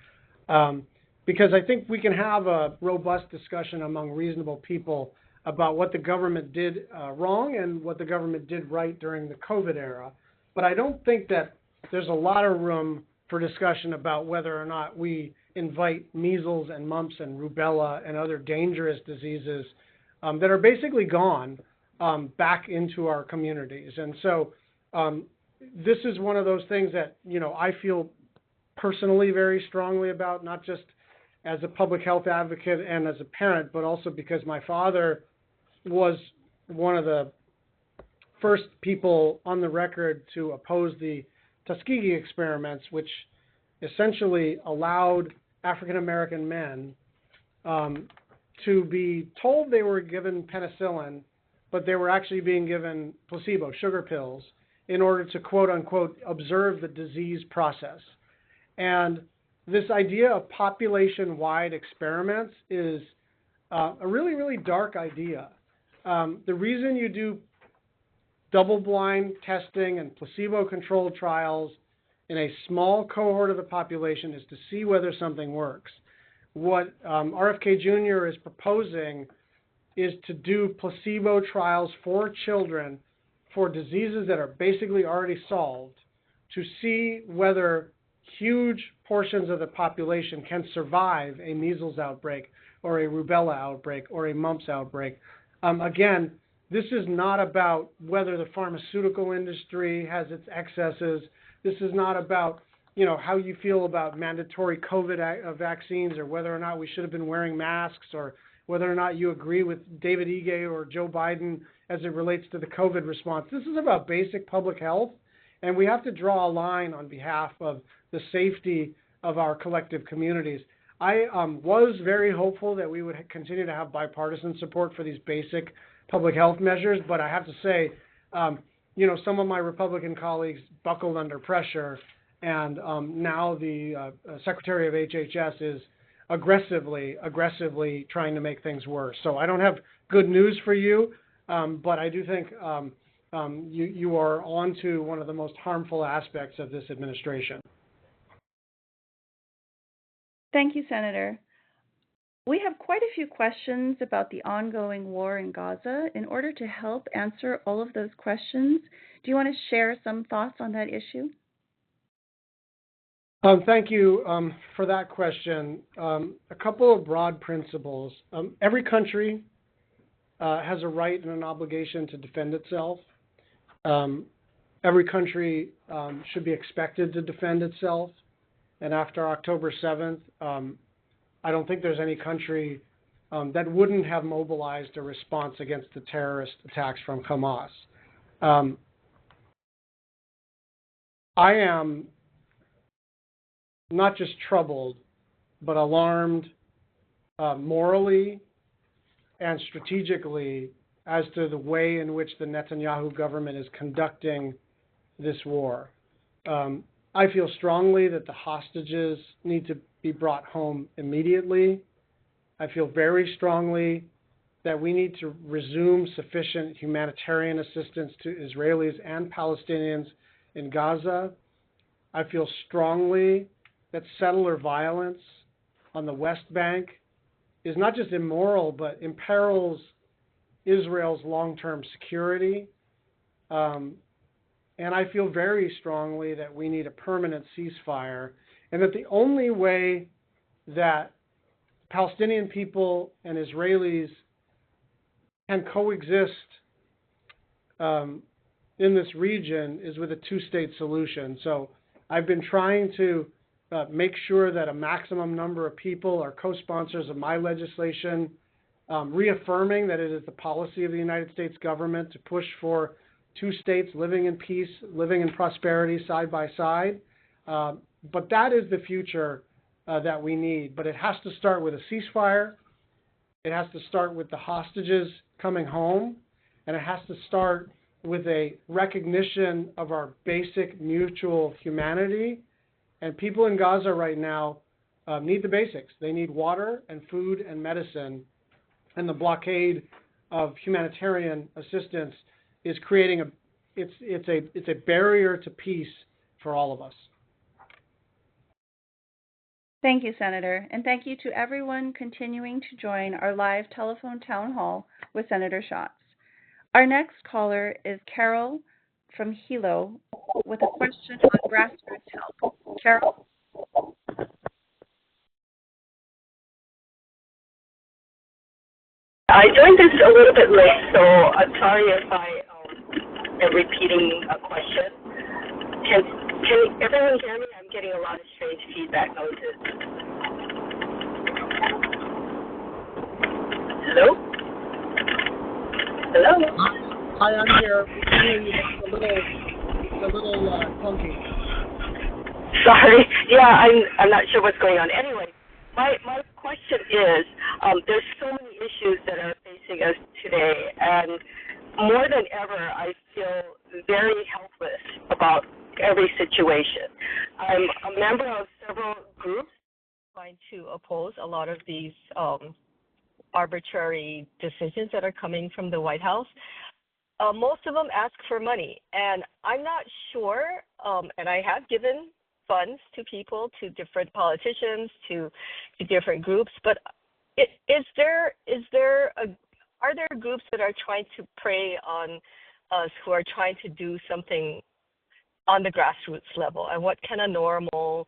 Because I think we can have a robust discussion among reasonable people about what the government did wrong and what the government did right during the COVID era. But I don't think that there's a lot of room for discussion about whether or not we invite measles and mumps and rubella and other dangerous diseases that are basically gone back into our communities. And so this is one of those things that, I feel personally very strongly about, not just as a public health advocate and as a parent, but also because my father was one of the first people on the record to oppose the Tuskegee experiments, which essentially allowed African American men to be told they were given penicillin, but they were actually being given placebo, sugar pills, in order to quote unquote observe the disease process. And this idea of population-wide experiments is a really, really dark idea. The reason you do double-blind testing and placebo-controlled trials in a small cohort of the population is to see whether something works. What RFK Jr. is proposing is to do placebo trials for children for diseases that are basically already solved, to see whether huge portions of the population can survive a measles outbreak or a rubella outbreak or a mumps outbreak. Again, this is not about whether the pharmaceutical industry has its excesses. This is not about, how you feel about mandatory COVID vaccines or whether or not we should have been wearing masks or whether or not you agree with David Ige or Joe Biden as it relates to the COVID response. This is about basic public health, and we have to draw a line on behalf of the safety of our collective communities. I was very hopeful that we would continue to have bipartisan support for these basic public health measures, but I have to say, some of my Republican colleagues buckled under pressure, and now the Secretary of HHS is aggressively trying to make things worse. So I don't have good news for you, but I do think you are onto one of the most harmful aspects of this administration. Thank you, Senator. We have quite a few questions about the ongoing war in Gaza. In order to help answer all of those questions, do you want to share some thoughts on that issue? Thank you for that question. A couple of broad principles. Every country has a right and an obligation to defend itself. Every country should be expected to defend itself. And after October 7th, I don't think there's any country that wouldn't have mobilized a response against the terrorist attacks from Hamas. I am not just troubled, but alarmed morally and strategically as to the way in which the Netanyahu government is conducting this war. I feel strongly that the hostages need to be brought home immediately. I feel very strongly that we need to resume sufficient humanitarian assistance to Israelis and Palestinians in Gaza. I feel strongly that settler violence on the West Bank is not just immoral, but imperils Israel's long-term security. And I feel very strongly that we need a permanent ceasefire, and that the only way that Palestinian people and Israelis can coexist in this region is with a two-state solution. So I've been trying to make sure that a maximum number of people are co-sponsors of my legislation, reaffirming that it is the policy of the United States government to push for two states living in peace, living in prosperity side by side. But that is the future that we need. But it has to start with a ceasefire. It has to start with the hostages coming home. And it has to start with a recognition of our basic mutual humanity. And people in Gaza right now need the basics. They need water and food and medicine. And the blockade of humanitarian assistance is creating it's a barrier to peace for all of us. Thank you, Senator, and thank you to everyone continuing to join our live telephone town hall with Senator Schatz. Our next caller is Carol from Hilo with a question on grassroots help. Carol? I joined this a little bit late, so I'm sorry if I am repeating a question. Can everyone hear me? I'm getting a lot of strange feedback noises. Hello? Hello? Hi, I'm here. We can hear you. It's a little clunky. Sorry. Yeah, I'm not sure what's going on. Anyway, my question is, there's so many issues that are facing us today, and more than ever, I feel very helpless about every situation. I'm a member of several groups trying to oppose a lot of these arbitrary decisions that are coming from the White House. Most of them ask for money, and I'm not sure, and I have given funds to people, to different politicians, to different groups, but are there groups that are trying to prey on us, who are trying to do something on the grassroots level, and what can a normal,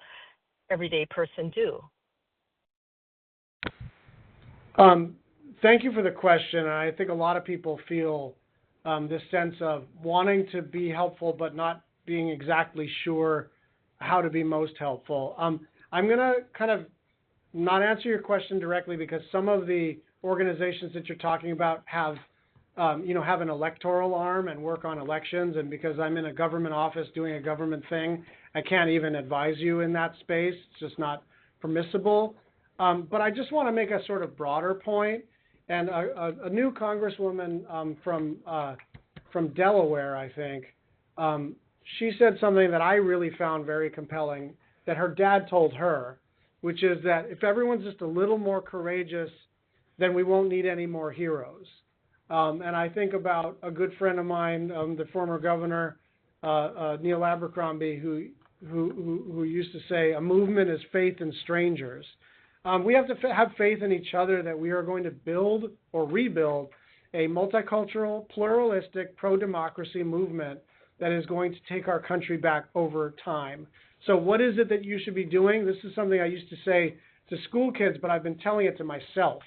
everyday person do? Thank you for the question. I think a lot of people feel this sense of wanting to be helpful but not being exactly sure how to be most helpful. I'm going to kind of not answer your question directly, because some of the organizations that you're talking about have an electoral arm and work on elections, and because I'm in a government office doing a government thing, I can't even advise you in that space. It's just not permissible. But I just want to make a sort of broader point. And a new congresswoman from Delaware, I think, she said something that I really found very compelling that her dad told her, which is that if everyone's just a little more courageous, then we won't need any more heroes. And I think about a good friend of mine, the former governor, Neil Abercrombie, who used to say, a movement is faith in strangers. We have to have faith in each other that we are going to build or rebuild a multicultural, pluralistic, pro-democracy movement that is going to take our country back over time. So what is it that you should be doing? This is something I used to say to school kids, but I've been telling it to myself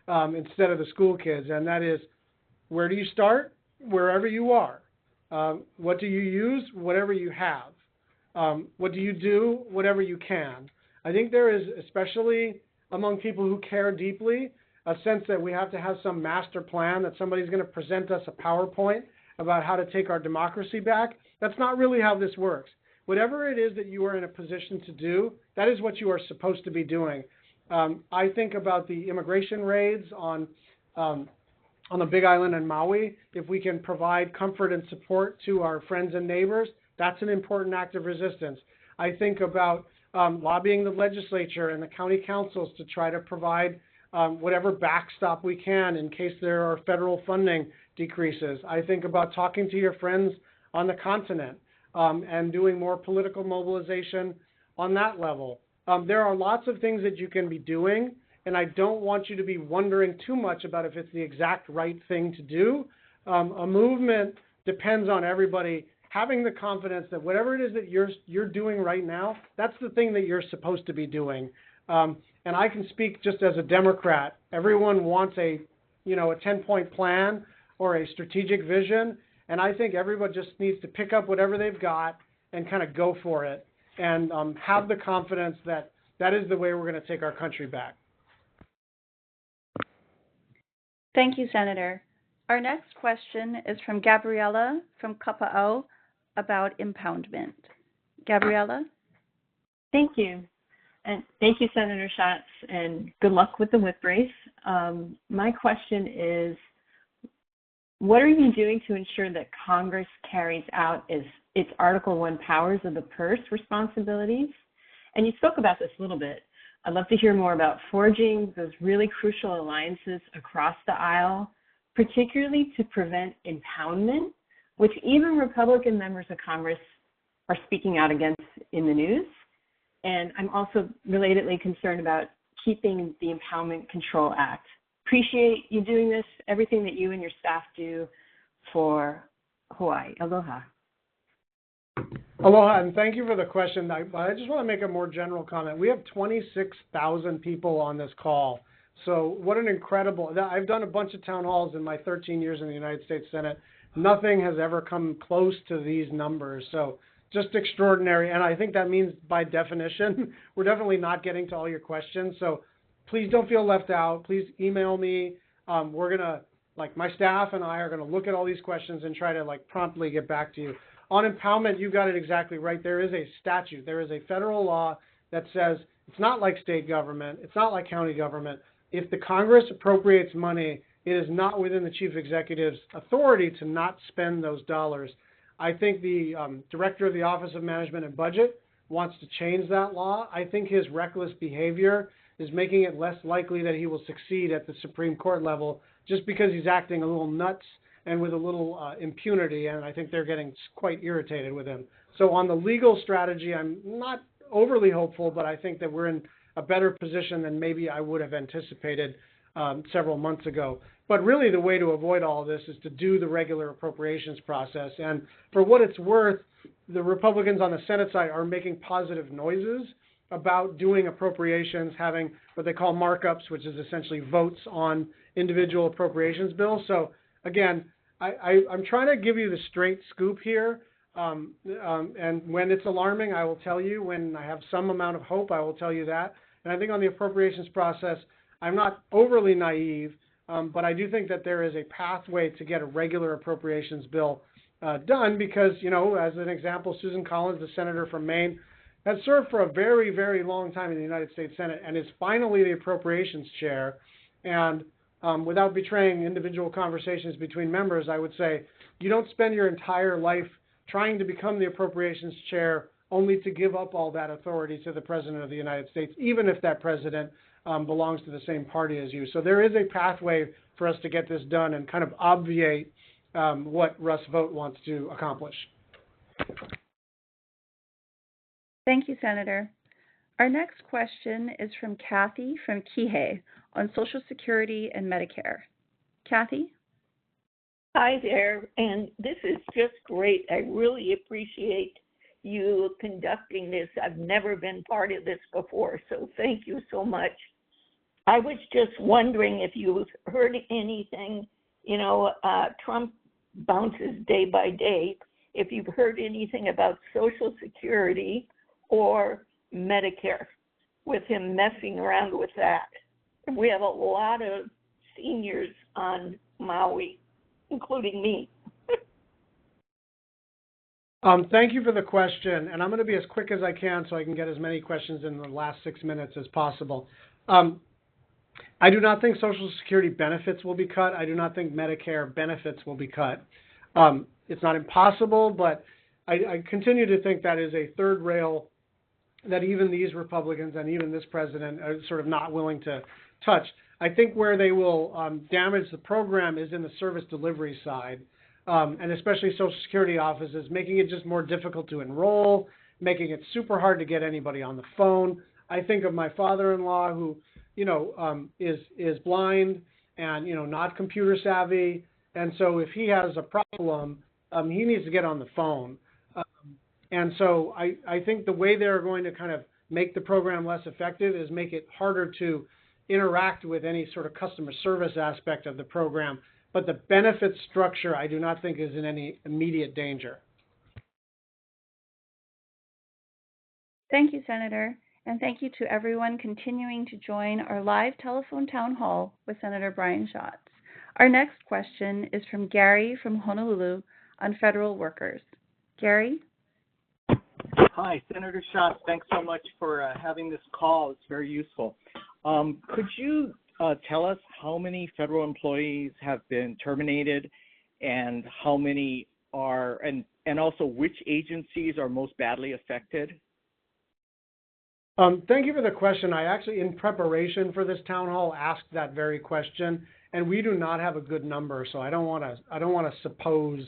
instead of the school kids, and that is, where do you start? Wherever you are. What do you use? Whatever you have. What do you do? Whatever you can. I think there is, especially among people who care deeply, a sense that we have to have some master plan, that somebody's going to present us a PowerPoint about how to take our democracy back. That's not really how this works. Whatever it is that you are in a position to do, that is what you are supposed to be doing. I think about the immigration raids on the Big Island and Maui. If we can provide comfort and support to our friends and neighbors, that's an important act of resistance. I think about lobbying the legislature and the county councils to try to provide whatever backstop we can in case there are federal funding decreases. I think about talking to your friends on the continent and doing more political mobilization on that level. There are lots of things that you can be doing, and I don't want you to be wondering too much about if it's the exact right thing to do. A movement depends on everybody having the confidence that whatever it is that you're doing right now, that's the thing that you're supposed to be doing. And I can speak just as a Democrat. Everyone wants a 10-point plan or a strategic vision, and I think everyone just needs to pick up whatever they've got and kind of go for it, and have the confidence that that is the way we're going to take our country back. Thank you, Senator. Our next question is from Gabriella from Kapa'au about impoundment. Gabriella? Thank you. And thank you, Senator Schatz, and good luck with the whip race. My question is, what are you doing to ensure that Congress carries out its Article I powers of the purse responsibilities? And you spoke about this a little bit. I'd love to hear more about forging those really crucial alliances across the aisle, particularly to prevent impoundment, which even Republican members of Congress are speaking out against in the news. And I'm also relatedly concerned about keeping the Impoundment Control Act. Appreciate you doing this, everything that you and your staff do for Hawaii. Aloha. Aloha, and thank you for the question. I just want to make a more general comment. We have 26,000 people on this call. So what an incredible, I've done a bunch of town halls in my 13 years in the United States Senate. Nothing has ever come close to these numbers. So just extraordinary. And I think that means by definition, we're definitely not getting to all your questions. So please don't feel left out. Please email me. We're going to like my staff and I are going to look at all these questions and try to like promptly get back to you. On impoundment, you got it exactly right. There is a statute. There is a federal law that says it's not like state government. It's not like county government. If the Congress appropriates money, it is not within the chief executive's authority to not spend those dollars. I think the director of the Office of Management and Budget wants to change that law. I think his reckless behavior is making it less likely that he will succeed at the Supreme Court level just because he's acting a little nuts and with a little impunity, and I think they're getting quite irritated with him. So on the legal strategy, I'm not overly hopeful, but I think that we're in a better position than maybe I would have anticipated several months ago. But really the way to avoid all of this is to do the regular appropriations process. And for what it's worth, the Republicans on the Senate side are making positive noises about doing appropriations, having what they call markups, which is essentially votes on individual appropriations bills. So again, I'm trying to give you the straight scoop here. And when it's alarming, I will tell you. When I have some amount of hope, I will tell you that. And I think on the appropriations process, I'm not overly naive, but I do think that there is a pathway to get a regular appropriations bill done because, you know, as an example, Susan Collins, the senator from Maine, has served for a very, very long time in the United States Senate and is finally the appropriations chair. And without betraying individual conversations between members, I would say you don't spend your entire life trying to become the appropriations chair only to give up all that authority to the President of the United States, even if that president belongs to the same party as you. So there is a pathway for us to get this done and kind of obviate what Russ Vought wants to accomplish. Thank you, Senator. Our next question is from Kathy from Kihei on Social Security and Medicare. Kathy? Hi there, and this is just great. I really appreciate you conducting this. I've never been part of this before, so thank you so much. I was just wondering if you've heard anything, you know, Trump bounces day by day, if you've heard anything about Social Security or Medicare, with him messing around with that. We have a lot of seniors on Maui, including me. Thank you for the question, and I'm going to be as quick as I can so I can get as many questions in the last 6 minutes as possible. I do not think Social Security benefits will be cut. I do not think Medicare benefits will be cut. It's not impossible, but I continue to think that is a third rail that even these Republicans and even this president are sort of not willing to touch. I think where they will damage the program is in the service delivery side, and especially Social Security offices, making it just more difficult to enroll, making it super hard to get anybody on the phone. I think of my father-in-law who, you know, is blind and, you know, not computer savvy, and so if he has a problem, he needs to get on the phone. And so I think the way they're going to kind of make the program less effective is make it harder to interact with any sort of customer service aspect of the program. But the benefit structure, I do not think is in any immediate danger. Thank you, Senator. And thank you to everyone continuing to join our live telephone town hall with Senator Brian Schatz. Our next question is from Gary from Honolulu on federal workers. Gary? Hi, Senator Schatz. Thanks so much for having this call. It's very useful. Could you tell us how many federal employees have been terminated and how many are, and also which agencies are most badly affected? Thank you for the question. I actually, in preparation for this town hall, asked that very question, and we do not have a good number, so I don't want to suppose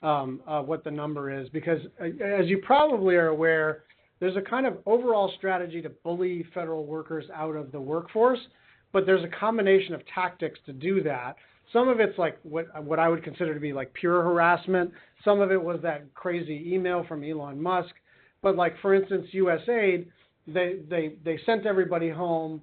what the number is, because as you probably are aware, there's a kind of overall strategy to bully federal workers out of the workforce, but there's a combination of tactics to do that. Some of it's like what I would consider to be like pure harassment. Some of it was that crazy email from Elon Musk. But like, for instance, USAID, they sent everybody home,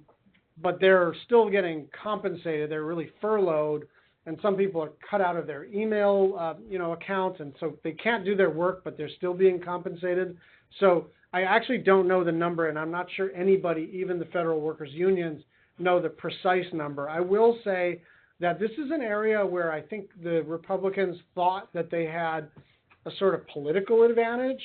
but they're still getting compensated. They're really furloughed, and some people are cut out of their email accounts, and so they can't do their work, but they're still being compensated. So I actually don't know the number, and I'm not sure anybody, even the federal workers unions, know the precise number. I will say that this is an area where I think the Republicans thought that they had a sort of political advantage.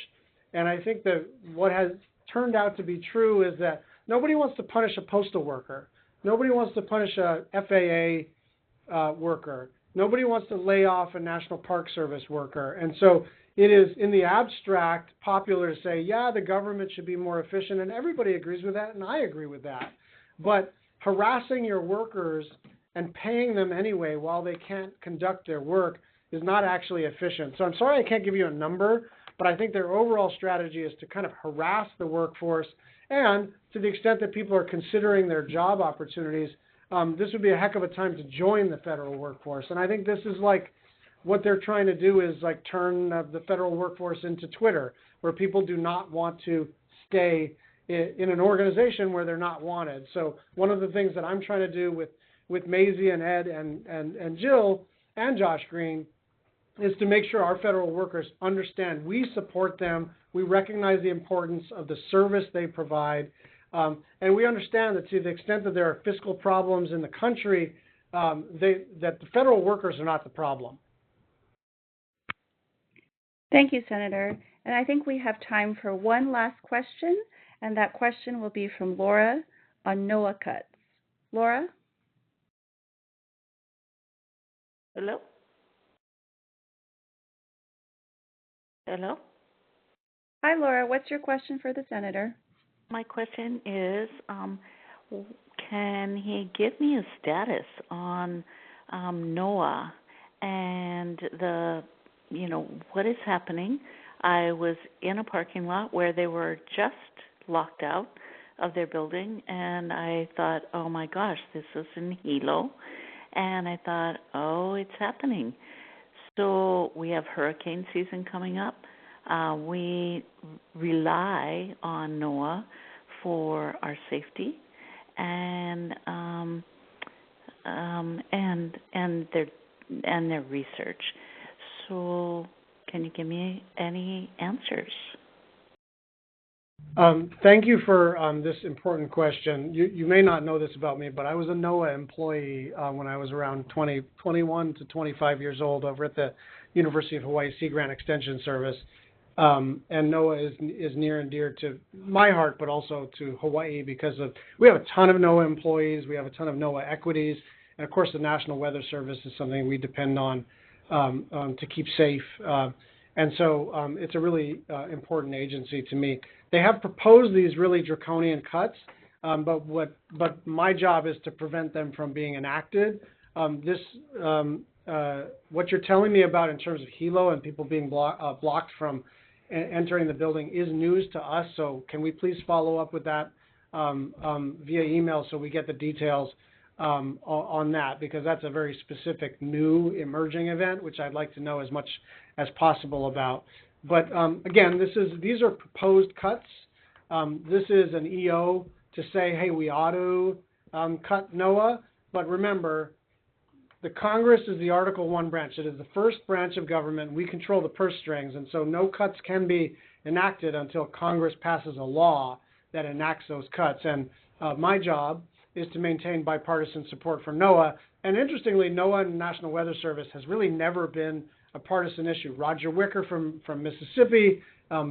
And I think that what has turned out to be true is that nobody wants to punish a postal worker. Nobody wants to punish a FAA worker. Nobody wants to lay off a National Park Service worker. And so it is, in the abstract, popular to say, yeah, the government should be more efficient, and everybody agrees with that, and I agree with that. But harassing your workers and paying them anyway while they can't conduct their work is not actually efficient. So I'm sorry I can't give you a number, but I think their overall strategy is to kind of harass the workforce, and to the extent that people are considering their job opportunities, this would be a heck of a time to join the federal workforce. And I think this is like what they're trying to do is like turn the federal workforce into Twitter, where people do not want to stay in an organization where they're not wanted. So one of the things that I'm trying to do with Maisie and Ed and Jill and Josh Green is to make sure our federal workers understand we support them, we recognize the importance of the service they provide, and we understand that to the extent that there are fiscal problems in the country, that the federal workers are not the problem. Thank you, Senator. And I think we have time for one last question, and that question will be from Laura on NOAA cuts. Laura? Hello? Hello? Hi, Laura. What's your question for the Senator? My question is, can he give me a status on NOAA and what is happening? I was in a parking lot where they were just locked out of their building, and I thought, oh my gosh, this is in Hilo. And I thought, oh, it's happening. So we have hurricane season coming up. We rely on NOAA for our safety and their research. So can you give me any answers? Thank you for this important question. You may not know this about me, but I was a NOAA employee when I was around 21 to 25 years old over at the University of Hawaii Sea Grant Extension Service. And NOAA is near and dear to my heart, but also to Hawaii because we have a ton of NOAA employees, we have a ton of NOAA equities, and of course the National Weather Service is something we depend on to keep safe. And so it's a really important agency to me. They have proposed these really draconian cuts, but my job is to prevent them from being enacted. What you're telling me about in terms of Hilo and people being blocked from entering the building is news to us. So can we please follow up with that via email so we get the details on that, because that's a very specific new emerging event, which I'd like to know as much as possible about. But again, these are proposed cuts. This is an EO to say, hey, we ought to cut NOAA. But remember, the Congress is the Article I branch. It is the first branch of government. We control the purse strings, and so no cuts can be enacted until Congress passes a law that enacts those cuts. And my job is to maintain bipartisan support for NOAA. And interestingly, NOAA and National Weather Service has really never been a partisan issue. Roger Wicker from Mississippi,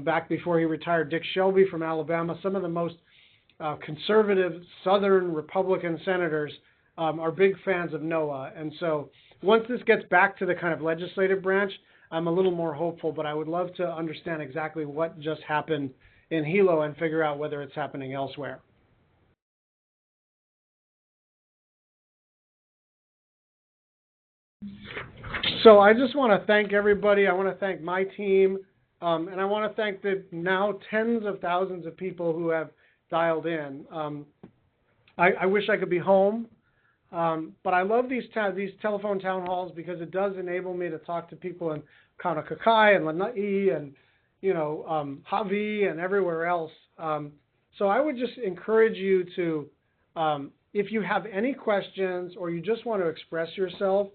back before he retired, Dick Shelby from Alabama, some of the most conservative Southern Republican senators are big fans of NOAA. And so once this gets back to the kind of legislative branch, I'm a little more hopeful, but I would love to understand exactly what just happened in Hilo and figure out whether it's happening elsewhere. So I just want to thank everybody. I want to thank my team, and I want to thank the now tens of thousands of people who have dialed in. I wish I could be home, but I love these telephone town halls because it does enable me to talk to people in Kaunakakai and Lanai and Hawi and everywhere else. So I would just encourage you to, if you have any questions or you just want to express yourself,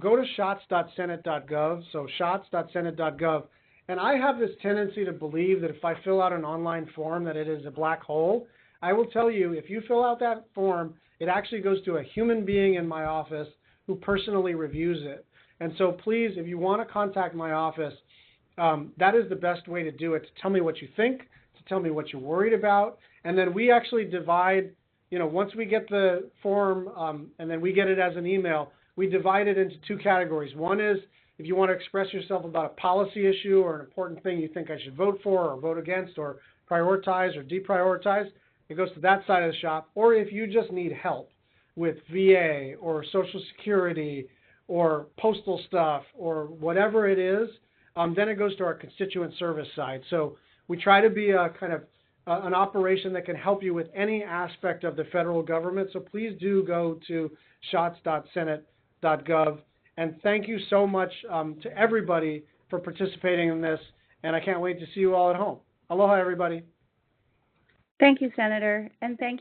go to shots.senate.gov, so shots.senate.gov. And I have this tendency to believe that if I fill out an online form that it is a black hole. I will tell you, if you fill out that form, it actually goes to a human being in my office who personally reviews it. And so please, if you want to contact my office, that is the best way to do it, to tell me what you think, to tell me what you're worried about. And then we actually divide, once we get the form and then we get it as an email, we divide it into two categories. One is if you want to express yourself about a policy issue or an important thing you think I should vote for or vote against or prioritize or deprioritize, it goes to that side of the shop. Or if you just need help with VA or Social Security or postal stuff or whatever it is, then it goes to our constituent service side. So we try to be a kind of an operation that can help you with any aspect of the federal government. So please do go to schatz.senate.gov. And thank you so much to everybody for participating in this. And I can't wait to see you all at home. Aloha, everybody. Thank you, Senator, and thank